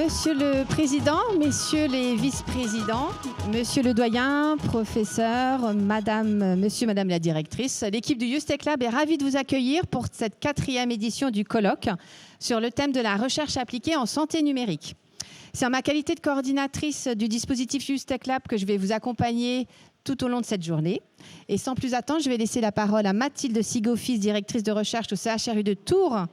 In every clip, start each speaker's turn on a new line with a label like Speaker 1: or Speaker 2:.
Speaker 1: Monsieur le Président, Messieurs les vice-présidents, Monsieur le doyen, professeur, Monsieur, Madame la directrice, l'équipe du Youth Tech Lab est ravie de vous accueillir pour cette 4e édition du colloque sur le thème de la recherche appliquée en santé numérique. C'est en ma qualité de coordinatrice du dispositif Youth Tech Lab que je vais vous accompagner tout au long de cette journée. Et sans plus attendre, je vais laisser la parole à Mathilde Sigofis, directrice de recherche au CHRU de Tours,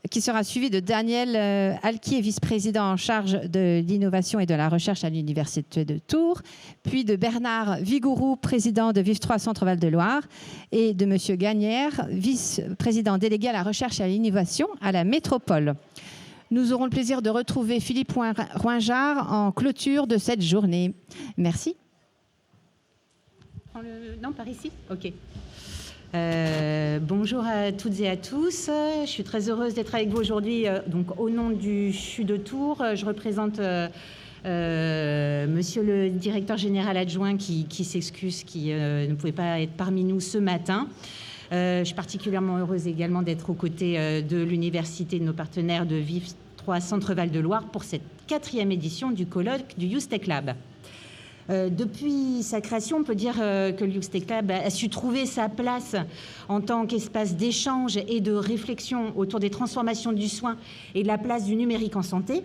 Speaker 1: qui sera suivie de Daniel Alquier, vice-président en charge de l'innovation et de la recherche à l'Université de Tours, puis de Bernard Vigourou, président de Vive3 Centre-Val de Loire, et de M. Gagnère, vice-président délégué à la recherche et à l'innovation à la métropole. Nous aurons le plaisir de retrouver Philippe Roinjard en clôture de cette journée. Merci.
Speaker 2: Non, par ici ? Ok. Bonjour à toutes et à tous. Je suis très heureuse d'être avec vous aujourd'hui. Donc, au nom du CHU de Tours, je représente Monsieur le directeur général adjoint qui s'excuse, qui ne pouvait pas être parmi nous ce matin. Je suis particulièrement heureuse également d'être aux côtés de l'université de nos partenaires de Vive3 Centre-Val de Loire pour cette 4e édition du colloque du Youth Tech Lab. Depuis sa création, on peut dire que le Youth Tech Lab a su trouver sa place en tant qu'espace d'échange et de réflexion autour des transformations du soin et de la place du numérique en santé.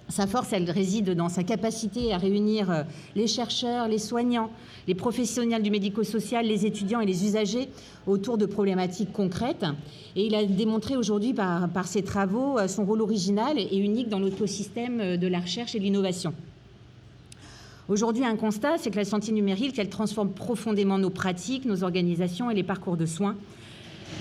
Speaker 2: Sa force, elle réside dans sa capacité à réunir les chercheurs, les soignants, les professionnels du médico-social, les étudiants et les usagers autour de problématiques concrètes. Et il a démontré aujourd'hui par ses travaux son rôle original et unique dans l'écosystème de la recherche et de l'innovation. Aujourd'hui, un constat, c'est que la santé numérique, elle transforme profondément nos pratiques, nos organisations et les parcours de soins.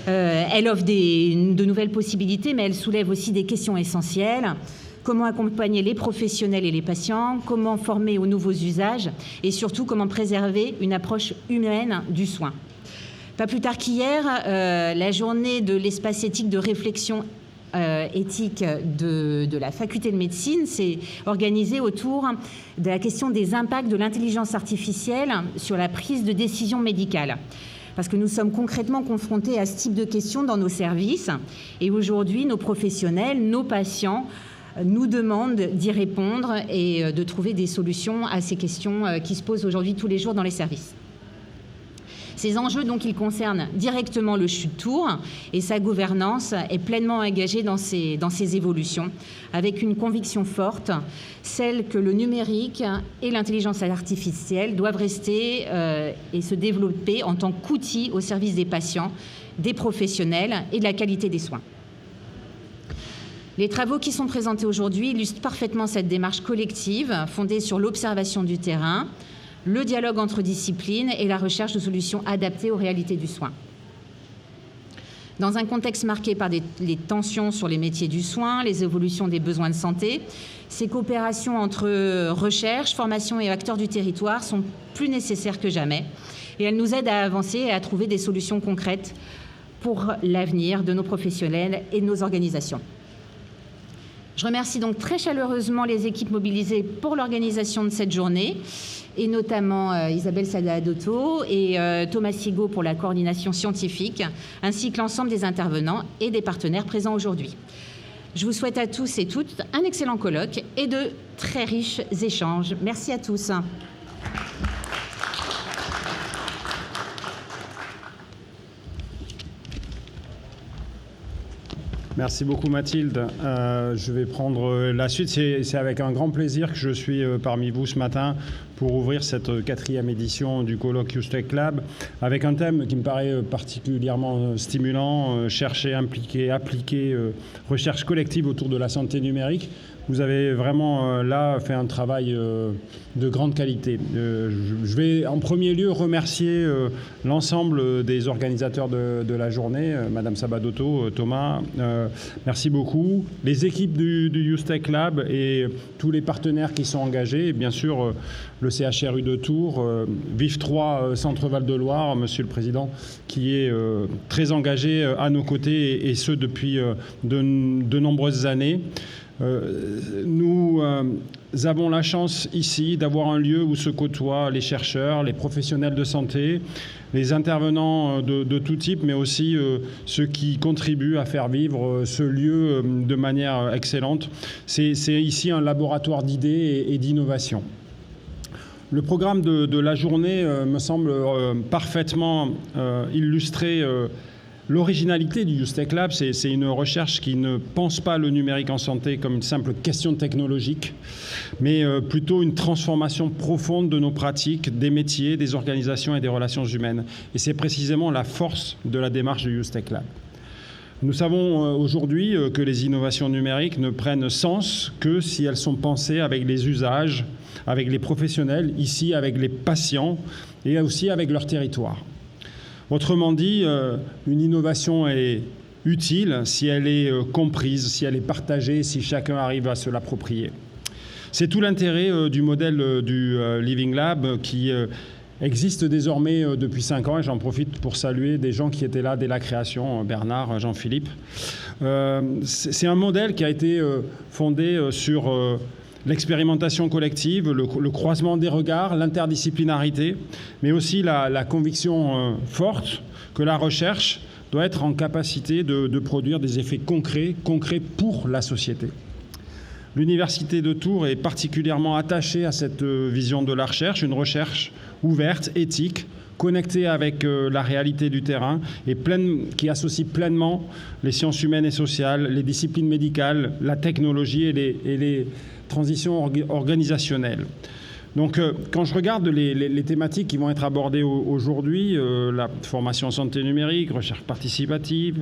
Speaker 2: Elle offre de nouvelles possibilités, mais elle soulève aussi des questions essentielles. Comment accompagner les professionnels et les patients, comment former aux nouveaux usages et surtout comment préserver une approche humaine du soin. Pas plus tard qu'hier, la journée de l'espace éthique de réflexion éthique de la faculté de médecine s'est organisée autour de la question des impacts de l'intelligence artificielle sur la prise de décision médicale. Parce que nous sommes concrètement confrontés à ce type de questions dans nos services. Et aujourd'hui, nos professionnels, nos patients nous demandent d'y répondre et de trouver des solutions à ces questions qui se posent aujourd'hui tous les jours dans les services. Ces enjeux, donc, ils concernent directement le CHU de Tours et sa gouvernance est pleinement engagée dans ces évolutions, avec une conviction forte, celle que le numérique et l'intelligence artificielle doivent rester et se développer en tant qu'outils au service des patients, des professionnels et de la qualité des soins. Les travaux qui sont présentés aujourd'hui illustrent parfaitement cette démarche collective fondée sur l'observation du terrain, le dialogue entre disciplines et la recherche de solutions adaptées aux réalités du soin. Dans un contexte marqué par les tensions sur les métiers du soin, les évolutions des besoins de santé, ces coopérations entre recherche, formation et acteurs du territoire sont plus nécessaires que jamais et elles nous aident à avancer et à trouver des solutions concrètes pour l'avenir de nos professionnels et de nos organisations. Je remercie donc très chaleureusement les équipes mobilisées pour l'organisation de cette journée, et notamment Isabelle Sada-Dotto et Thomas Sigaud pour la coordination scientifique, ainsi que l'ensemble des intervenants et des partenaires présents aujourd'hui. Je vous souhaite à tous et toutes un excellent colloque et de très riches échanges. Merci à tous.
Speaker 3: Merci beaucoup Mathilde. Je vais prendre la suite. C'est avec un grand plaisir que je suis parmi vous ce matin pour ouvrir cette 4e édition du colloque Youth Tech Lab avec un thème qui me paraît particulièrement stimulant, chercher, impliquer, appliquer, recherche collective autour de la santé numérique. Vous avez vraiment là fait un travail de grande qualité. Je vais en premier lieu remercier l'ensemble des organisateurs de la journée, Madame Sabadotto, Thomas, merci beaucoup. Les équipes du Youth Tech Lab et tous les partenaires qui sont engagés, et bien sûr le CHRU de Tours, Vive3 Centre-Val de Loire, Monsieur le Président, qui est très engagé à nos côtés et ce depuis de nombreuses années. Nous avons la chance ici d'avoir un lieu où se côtoient les chercheurs, les professionnels de santé, les intervenants de tout type, mais aussi ceux qui contribuent à faire vivre ce lieu de manière excellente. C'est ici un laboratoire d'idées et d'innovation. Le programme de la journée me semble parfaitement illustrer l'originalité du Ustech Lab. C'est une recherche qui ne pense pas le numérique en santé comme une simple question technologique, mais plutôt une transformation profonde de nos pratiques, des métiers, des organisations et des relations humaines. Et c'est précisément la force de la démarche du Ustech Lab. Nous savons aujourd'hui que les innovations numériques ne prennent sens que si elles sont pensées avec les usages, avec les professionnels, ici avec les patients et aussi avec leur territoire. Autrement dit, une innovation est utile si elle est comprise, si elle est partagée, si chacun arrive à se l'approprier. C'est tout l'intérêt du modèle du Living Lab qui existe désormais depuis 5 ans, et j'en profite pour saluer des gens qui étaient là dès la création, Bernard, Jean-Philippe. C'est un modèle qui a été fondé sur l'expérimentation collective, le croisement des regards, l'interdisciplinarité, mais aussi la conviction forte que la recherche doit être en capacité de produire des effets concrets pour la société. L'Université de Tours est particulièrement attachée à cette vision de la recherche, une recherche ouverte, éthique, connectée avec la réalité du terrain et qui associe pleinement les sciences humaines et sociales, les disciplines médicales, la technologie et les transitions organisationnelles. Donc, quand je regarde les thématiques qui vont être abordées aujourd'hui, la formation en santé numérique, recherche participative,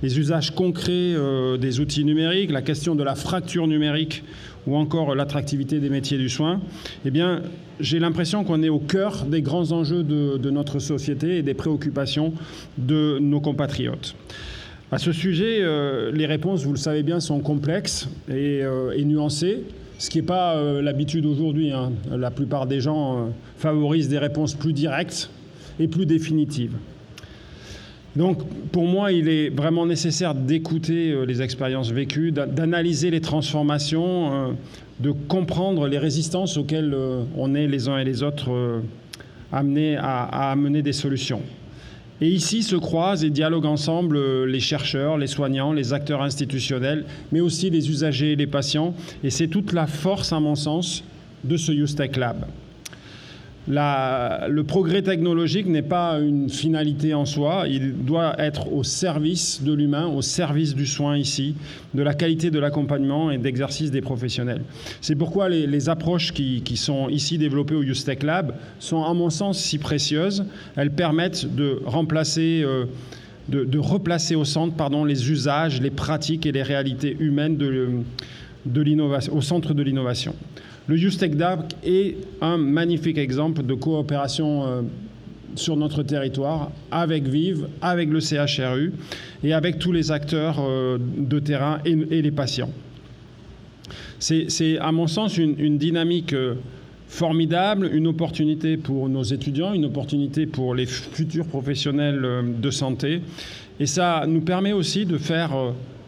Speaker 3: les usages concrets des outils numériques, la question de la fracture numérique ou encore l'attractivité des métiers du soin, eh bien, j'ai l'impression qu'on est au cœur des grands enjeux de notre société et des préoccupations de nos compatriotes. À ce sujet, les réponses, vous le savez bien, sont complexes et nuancées. Ce qui n'est pas l'habitude aujourd'hui. La plupart des gens favorisent des réponses plus directes et plus définitives. Donc, pour moi, il est vraiment nécessaire d'écouter les expériences vécues, d'analyser les transformations, de comprendre les résistances auxquelles on est les uns et les autres amenés à amener des solutions. Et ici se croisent et dialoguent ensemble les chercheurs, les soignants, les acteurs institutionnels, mais aussi les usagers et les patients. Et c'est toute la force, à mon sens, de ce Ustech Lab. Le progrès technologique n'est pas une finalité en soi, il doit être au service de l'humain, au service du soin ici, de la qualité de l'accompagnement et d'exercice des professionnels. C'est pourquoi les approches qui sont ici développées au Ustech Lab sont, à mon sens, si précieuses. Elles permettent de replacer au centre les usages, les pratiques et les réalités humaines de l'innovation, au centre de l'innovation. Le Ustech Lab est un magnifique exemple de coopération sur notre territoire avec Vive, avec le CHRU et avec tous les acteurs de terrain et les patients. C'est à mon sens une dynamique formidable, une opportunité pour nos étudiants, une opportunité pour les futurs professionnels de santé. Et ça nous permet aussi de faire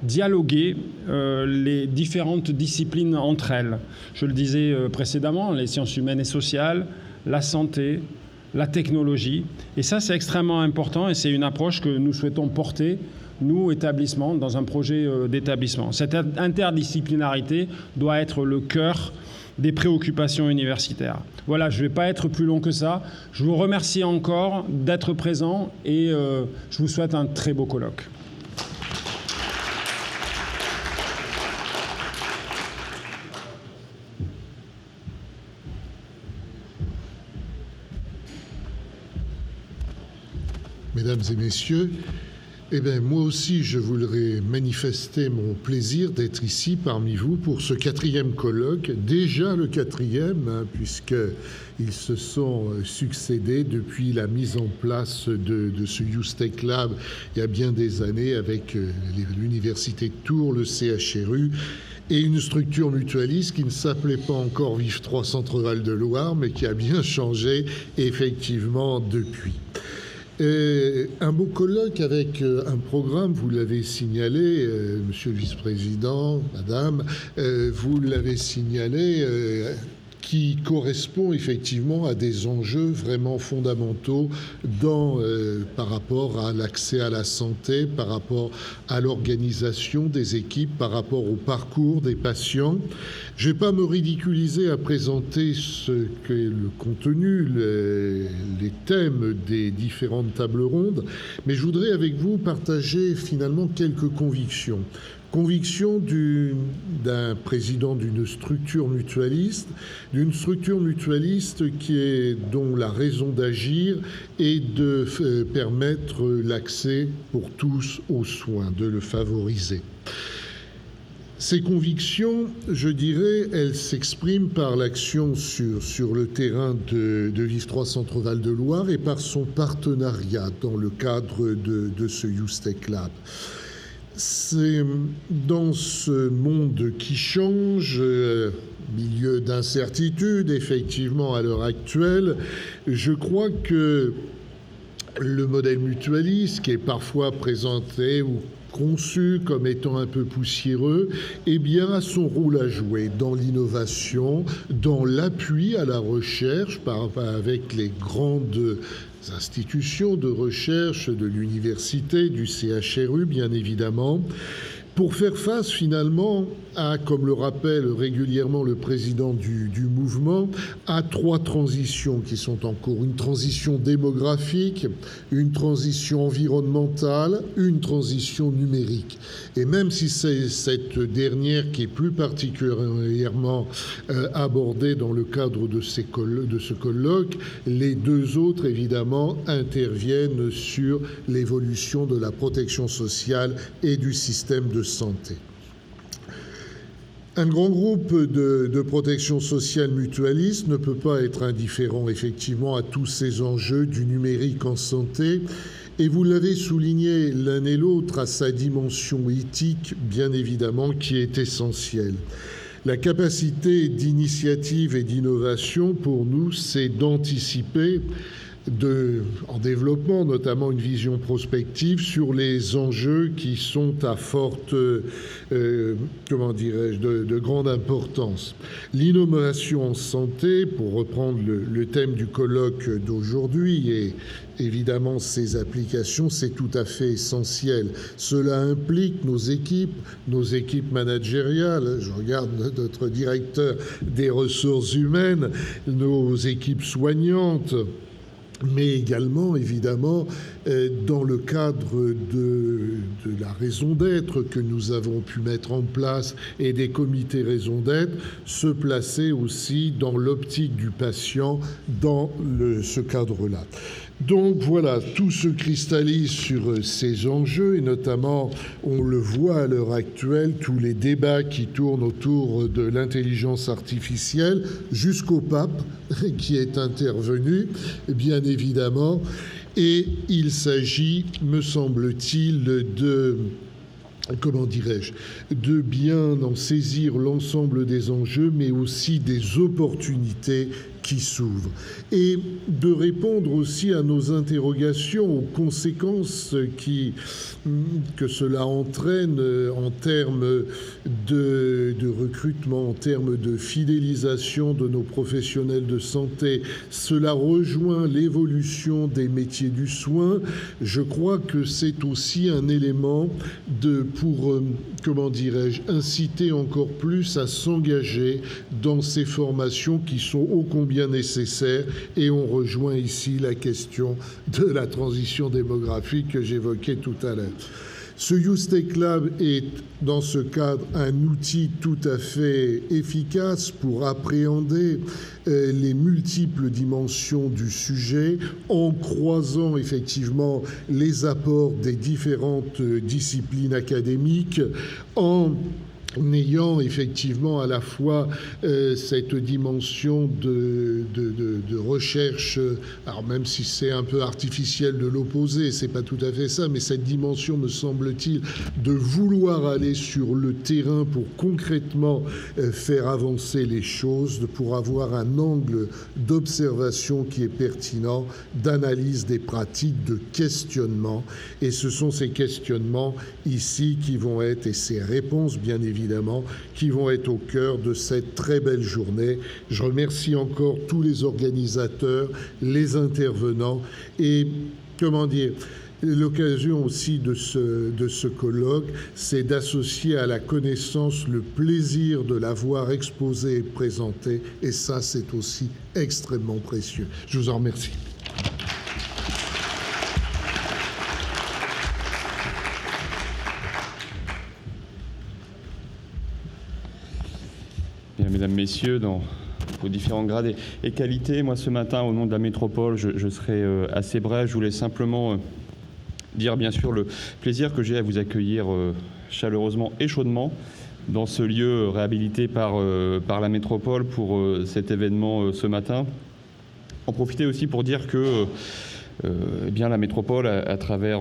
Speaker 3: dialoguer les différentes disciplines entre elles. Je le disais précédemment, les sciences humaines et sociales, la santé, la technologie. Et ça, c'est extrêmement important et c'est une approche que nous souhaitons porter, nous, établissements, dans un projet d'établissement. Cette interdisciplinarité doit être le cœur des préoccupations universitaires. Voilà, je ne vais pas être plus long que ça. Je vous remercie encore d'être présents et je vous souhaite un très beau colloque.
Speaker 4: Mesdames et messieurs, moi aussi, je voudrais manifester mon plaisir d'être ici parmi vous pour ce 4e colloque, déjà le 4e, puisqu'ils se sont succédés depuis la mise en place de ce Ustech Lab il y a bien des années avec l'Université de Tours, le CHRU, et une structure mutualiste qui ne s'appelait pas encore Vive 3 Centre Val de Loire, mais qui a bien changé effectivement depuis. Un beau colloque avec un programme, vous l'avez signalé, monsieur le vice-président, madame, vous l'avez signalé, qui correspond effectivement à des enjeux vraiment fondamentaux par rapport à l'accès à la santé, par rapport à l'organisation des équipes, par rapport au parcours des patients. Je ne vais pas me ridiculiser à présenter ce qu'est le contenu, les thèmes des différentes tables rondes, mais je voudrais avec vous partager finalement quelques convictions. Conviction d'un président d'une structure mutualiste dont la raison d'agir est de permettre l'accès pour tous aux soins, de le favoriser. Ces convictions, je dirais, elles s'expriment par l'action sur le terrain de Vive 3 Centre-Val de Loire et par son partenariat dans le cadre de ce Youth Tech Lab. C'est dans ce monde qui change, milieu d'incertitude, effectivement, à l'heure actuelle, je crois que le modèle mutualiste, qui est parfois présenté ou conçu comme étant un peu poussiéreux, eh bien, a son rôle à jouer dans l'innovation, dans l'appui à la recherche avec les grandes institutions de recherche de l'université, du CHRU, bien évidemment, pour faire face finalement à, comme le rappelle régulièrement le président du mouvement, à 3 transitions qui sont en cours. Une transition démographique, une transition environnementale, une transition numérique. Et même si c'est cette dernière qui est plus particulièrement abordée dans le cadre de ce colloque, les 2 autres, évidemment, interviennent sur l'évolution de la protection sociale et du système de santé. Un grand groupe de protection sociale mutualiste ne peut pas être indifférent effectivement à tous ces enjeux du numérique en santé, et vous l'avez souligné l'un et l'autre à sa dimension éthique, bien évidemment, qui est essentielle. La capacité d'initiative et d'innovation, pour nous, c'est d'anticiper en développement, notamment une vision prospective sur les enjeux qui sont à forte, de grande importance. L'innovation en santé, pour reprendre le thème du colloque d'aujourd'hui, et évidemment ses applications, c'est tout à fait essentiel. Cela implique nos équipes managériales. Je regarde notre directeur des ressources humaines, nos équipes soignantes, mais également, évidemment, dans le cadre de la raison d'être que nous avons pu mettre en place et des comités raison d'être, se placer aussi dans l'optique du patient dans ce cadre-là. Donc voilà, tout se cristallise sur ces enjeux et notamment, on le voit à l'heure actuelle, tous les débats qui tournent autour de l'intelligence artificielle jusqu'au pape qui est intervenu, bien évidemment. Et il s'agit, me semble-t-il, de bien en saisir l'ensemble des enjeux, mais aussi des opportunités qui s'ouvrent, et de répondre aussi à nos interrogations, aux conséquences que cela entraîne en termes de recrutement, en termes de fidélisation de nos professionnels de santé. Cela rejoint l'évolution des métiers du soin. Je crois que c'est aussi un élément pour inciter encore plus à s'engager dans ces formations qui sont ô combien nécessaires, et on rejoint ici la question de la transition démographique que j'évoquais tout à l'heure. Ce Youth Tech Lab est, dans ce cadre, un outil tout à fait efficace pour appréhender les multiples dimensions du sujet en croisant effectivement les apports des différentes disciplines académiques, en en ayant effectivement à la fois cette dimension de recherche, alors même si c'est un peu artificiel de l'opposer, c'est pas tout à fait ça, mais cette dimension, me semble-t-il, de vouloir aller sur le terrain pour concrètement faire avancer les choses, pour avoir un angle d'observation qui est pertinent, d'analyse des pratiques, de questionnement. Et ce sont ces questionnements ici qui vont être, et ces réponses bien évidemment, qui vont être au cœur de cette très belle journée. Je remercie encore tous les organisateurs, les intervenants et, l'occasion aussi de ce colloque, c'est d'associer à la connaissance le plaisir de l'avoir exposé et présenté, et ça, c'est aussi extrêmement précieux. Je vous en remercie.
Speaker 5: Mesdames, Messieurs, dans vos différents grades et qualités, moi ce matin, au nom de la métropole, je serai assez bref. Je voulais simplement dire bien sûr le plaisir que j'ai à vous accueillir chaleureusement et chaudement dans ce lieu réhabilité par la métropole pour cet événement ce matin. En profiter aussi pour dire que eh bien, la métropole, à travers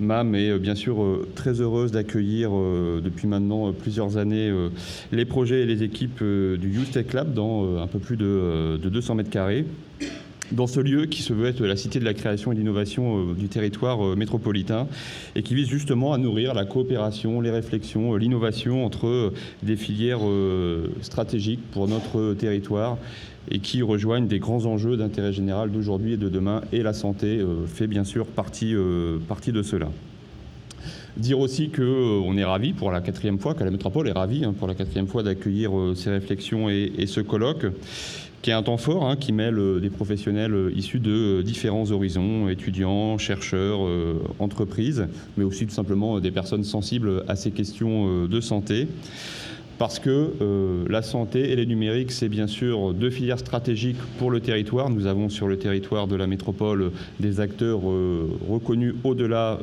Speaker 5: MAM, est bien sûr très heureuse d'accueillir depuis maintenant plusieurs années les projets et les équipes du Youth Tech Lab dans un peu plus de 200 mètres carrés, dans ce lieu qui se veut être la cité de la création et de l'innovation du territoire métropolitain et qui vise justement à nourrir la coopération, les réflexions, l'innovation entre des filières stratégiques pour notre territoire et qui rejoignent des grands enjeux d'intérêt général d'aujourd'hui et de demain, et la santé fait bien sûr partie de cela. Dire aussi qu'on est ravis pour la 4e fois, que la métropole est ravie pour la 4e fois d'accueillir ces réflexions et ce colloque, qui est un temps fort, qui mêle des professionnels issus de différents horizons, étudiants, chercheurs, entreprises, mais aussi tout simplement des personnes sensibles à ces questions de santé. Parce que la santé et les numériques, c'est bien sûr 2 filières stratégiques pour le territoire. Nous avons sur le territoire de la métropole des acteurs reconnus au-delà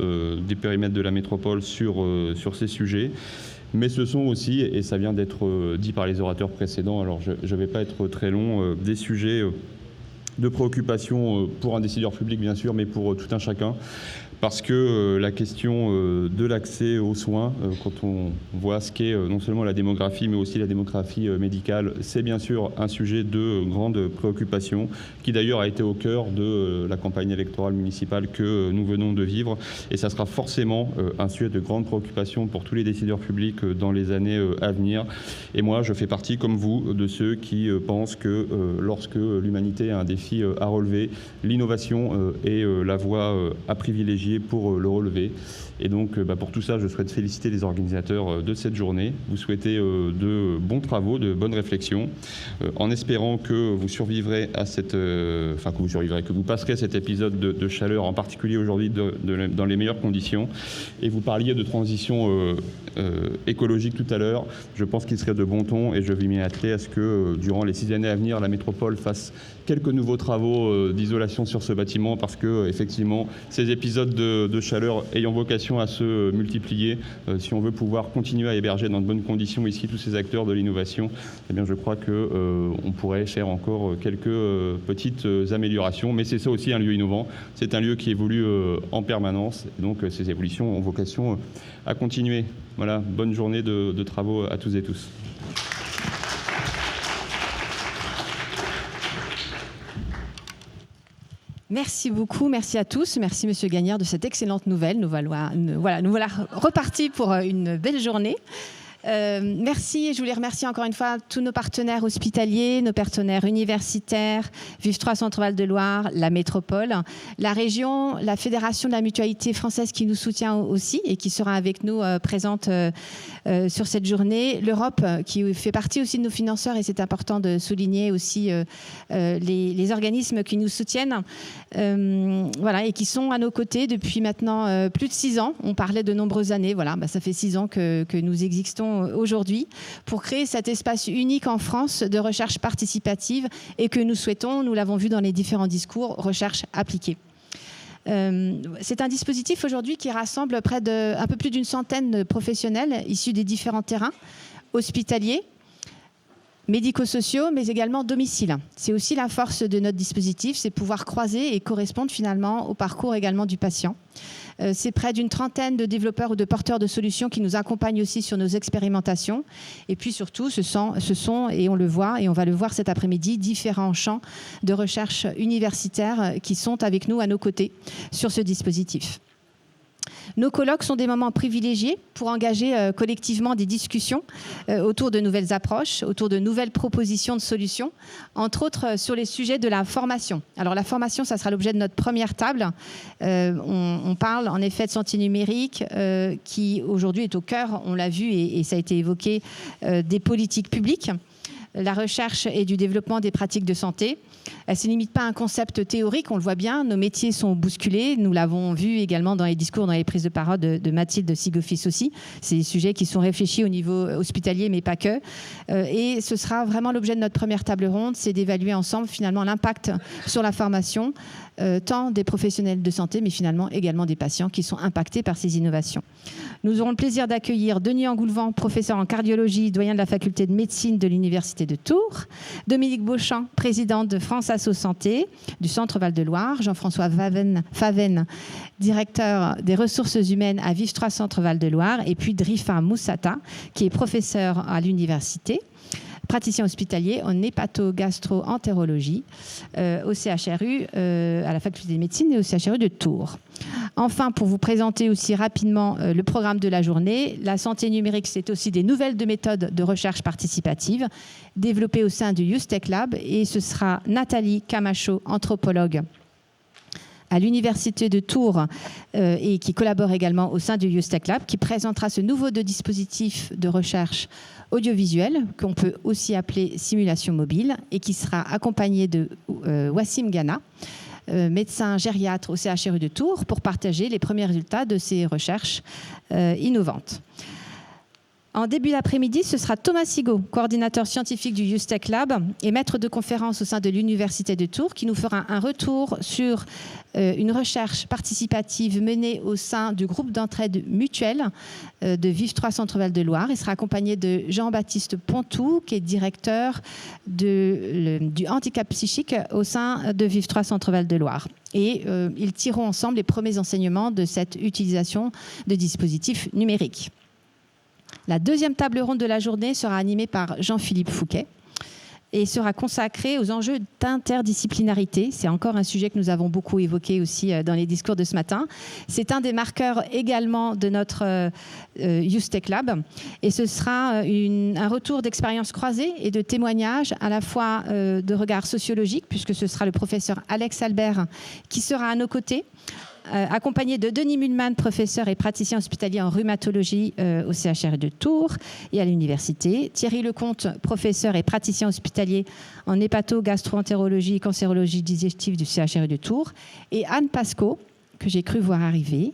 Speaker 5: des périmètres de la métropole sur ces sujets. Mais ce sont aussi, et ça vient d'être dit par les orateurs précédents, alors je ne vais pas être très long, des sujets de préoccupation pour un décideur public bien sûr, mais pour tout un chacun. Parce que la question de l'accès aux soins, quand on voit ce qu'est non seulement la démographie, mais aussi la démographie médicale, c'est bien sûr un sujet de grande préoccupation, qui d'ailleurs a été au cœur de la campagne électorale municipale que nous venons de vivre. Et ça sera forcément un sujet de grande préoccupation pour tous les décideurs publics dans les années à venir. Et moi, je fais partie, comme vous, de ceux qui pensent que lorsque l'humanité a un défi à relever, l'innovation est la voie à privilégier pour le relever. Et donc pour tout ça, je souhaite féliciter les organisateurs de cette journée, vous souhaiter de bons travaux, de bonnes réflexions, en espérant que vous survivrez à que vous passerez cet épisode de chaleur, en particulier aujourd'hui dans les meilleures conditions. Et vous parliez de transition écologique tout à l'heure. Je pense qu'il serait de bon ton, et je vais m'y atteler, à ce que durant les 6 années à venir, la métropole fasse quelques nouveaux travaux d'isolation sur ce bâtiment, parce que effectivement, ces épisodes de chaleur ayant vocation à se multiplier, si on veut pouvoir continuer à héberger dans de bonnes conditions ici tous ces acteurs de l'innovation, eh bien je crois qu'on pourrait faire encore quelques petites améliorations. Mais c'est ça aussi un lieu innovant, c'est un lieu qui évolue en permanence, et donc ces évolutions ont vocation à continuer. Voilà, bonne journée de travaux à tous et tous.
Speaker 1: Merci beaucoup, merci à tous, merci Monsieur Gagnard de cette excellente nouvelle. Nous voilà repartis pour une belle journée. Merci, et je voulais remercier encore une fois tous nos partenaires hospitaliers, nos partenaires universitaires, Vive 3 Centre-Val de Loire, la métropole, la région, la Fédération de la Mutualité française qui nous soutient aussi et qui sera avec nous présente sur cette journée, l'Europe qui fait partie aussi de nos financeurs, et c'est important de souligner aussi les organismes qui nous soutiennent et qui sont à nos côtés depuis maintenant plus de 6 ans. On parlait de nombreuses années, ça fait 6 ans que nous existons aujourd'hui pour créer cet espace unique en France de recherche participative et que nous souhaitons, nous l'avons vu dans les différents discours, recherche appliquée. C'est un dispositif aujourd'hui qui rassemble un peu plus d'une centaine de professionnels issus des différents terrains, hospitaliers, médico-sociaux, mais également domicile. C'est aussi la force de notre dispositif, c'est pouvoir croiser et correspondre finalement au parcours également du patient. C'est près d'une trentaine de développeurs ou de porteurs de solutions qui nous accompagnent aussi sur nos expérimentations. Et puis surtout, ce sont, et on le voit, et on va le voir cet après-midi, différents champs de recherche universitaires qui sont avec nous, à nos côtés, sur ce dispositif. Nos colloques sont des moments privilégiés pour engager collectivement des discussions autour de nouvelles approches, autour de nouvelles propositions de solutions, entre autres sur les sujets de la formation. Alors la formation, ça sera l'objet de notre première table. On parle en effet de santé numérique qui aujourd'hui est au cœur, on l'a vu et ça a été évoqué, des politiques publiques, la recherche et du développement des pratiques de santé. Elle ne se limite pas à un concept théorique, on le voit bien, nos métiers sont bousculés, nous l'avons vu également dans les discours, dans les prises de parole de Mathilde Sigofis aussi. C'est des sujets qui sont réfléchis au niveau hospitalier, mais pas que. Et ce sera vraiment l'objet de notre première table ronde, c'est d'évaluer ensemble finalement l'impact sur la formation, tant des professionnels de santé, mais finalement également des patients qui sont impactés par ces innovations. Nous aurons le plaisir d'accueillir Denis Engoulevent, professeur en cardiologie, doyen de la faculté de médecine de l'Université de Tours, Dominique Beauchamp, présidente de France Asso Santé du Centre Val-de-Loire, Jean-François Favenne, directeur des ressources humaines à Vive 3 Centre Val-de-Loire, et puis Drifa Moussata, qui est professeur à l'université, praticien hospitalier en hépato-gastro-entérologie au CHRU, à la faculté de médecine et au CHRU de Tours. Enfin, pour vous présenter aussi rapidement le programme de la journée, la santé numérique, c'est aussi des nouvelles méthodes de recherche participative développées au sein du Youth Tech Lab, et ce sera Nathalie Camacho, anthropologue à l'Université de Tours et qui collabore également au sein du Youth Tech Lab, qui présentera ce nouveau dispositif de recherche audiovisuelle qu'on peut aussi appeler simulation mobile, et qui sera accompagné de Wassim Ghana, médecin gériatre au CHRU de Tours, pour partager les premiers résultats de ces recherches innovantes. En début d'après-midi, ce sera Thomas Sigaud, coordinateur scientifique du Youth Tech Lab et maître de conférence au sein de l'Université de Tours, qui nous fera un retour sur une recherche participative menée au sein du groupe d'entraide mutuelle de Vive 3 Centre Val-de-Loire. Il sera accompagné de Jean-Baptiste Pontou, qui est directeur du handicap psychique au sein de Vive 3 Centre Val-de-Loire. Et ils tireront ensemble les premiers enseignements de cette utilisation de dispositifs numériques. La deuxième table ronde de la journée sera animée par Jean-Philippe Fouquet et sera consacrée aux enjeux d'interdisciplinarité. C'est encore un sujet que nous avons beaucoup évoqué aussi dans les discours de ce matin. C'est un des marqueurs également de notre Youth Tech Lab, et ce sera un retour d'expériences croisées et de témoignages à la fois de regard sociologique, puisque ce sera le professeur Alex Albert qui sera à nos côtés, accompagné de Denis Mulman, professeur et praticien hospitalier en rhumatologie au CHRU de Tours et à l'université. Thierry Lecomte, professeur et praticien hospitalier en hépato-gastro-entérologie et cancérologie digestive du CHRU de Tours. Et Anne Pasco, que j'ai cru voir arriver,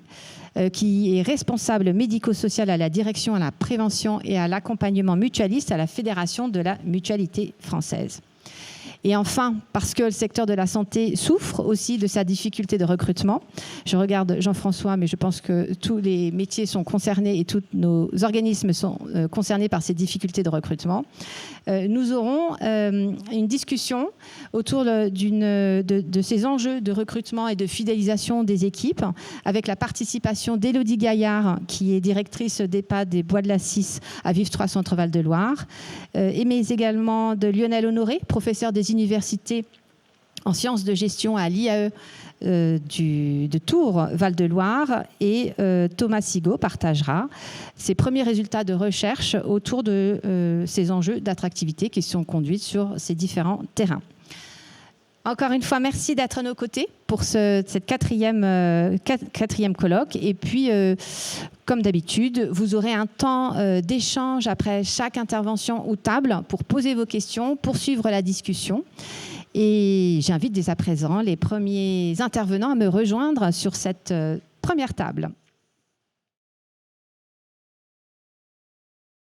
Speaker 1: qui est responsable médico-social à la direction à la prévention et à l'accompagnement mutualiste à la Fédération de la mutualité française. Et enfin, parce que le secteur de la santé souffre aussi de sa difficulté de recrutement. Je regarde Jean-François, mais je pense que tous les métiers sont concernés et tous nos organismes sont concernés par ces difficultés de recrutement. Nous aurons une discussion autour de ces enjeux de recrutement et de fidélisation des équipes, avec la participation d'Élodie Gaillard, qui est directrice d'EHPAD des Bois de la Cisse à Vive 3 Centre Val-de-Loire, mais également de Lionel Honoré, professeur des universités en sciences de gestion à l'IAE de Tours, Val-de-Loire, et Thomas Sigaud partagera ses premiers résultats de recherche autour de ces enjeux d'attractivité qui sont conduits sur ces différents terrains. Encore une fois, merci d'être à nos côtés pour cette quatrième colloque. Et puis, comme d'habitude, vous aurez un temps d'échange après chaque intervention ou table pour poser vos questions, poursuivre la discussion. Et j'invite dès à présent les premiers intervenants à me rejoindre sur cette première table.